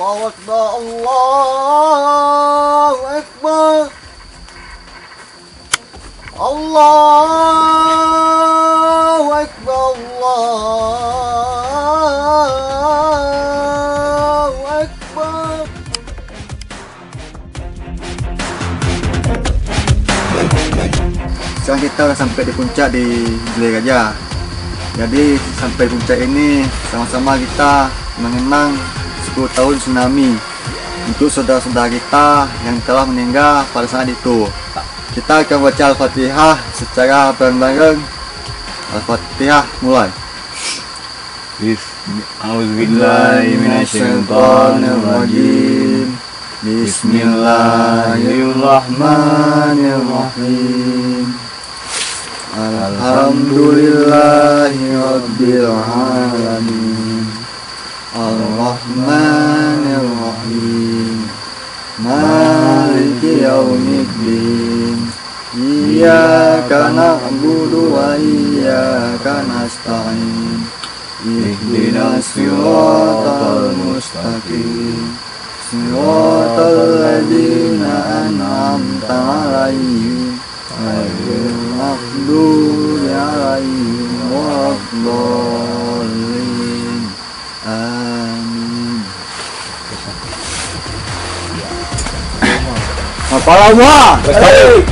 Allahu Akbar, Allahu Akbar, Allahu Akbar, Allahu Akbar. Sekarang kita dah sampai di puncak di Gili Gajah. Jadi sampai puncak ini sama-sama kita mengenang 10 tahun tsunami untuk saudara-saudara kita yang telah meninggal pada saat itu. Kita akan baca Al-Fatihah secara bareng-bareng. Al-Fatihah mulai. A'udzubillahiminasyaitonirrajim. Bismillahirrahmanirrahim. Alhamdulillahi Rabbil Alamin. Ar-Rahmanir-Rahim. Maliki Yaumiddin. Iyyaka na'budu wa iyyaka nasta'in. Ihdinas siratal mustaqim. Siratal ladzina an'amta 'alaihim ghairil maghdubi 'alaihim waladdallin. Amin. Mapala UNMUHA. Tertarik.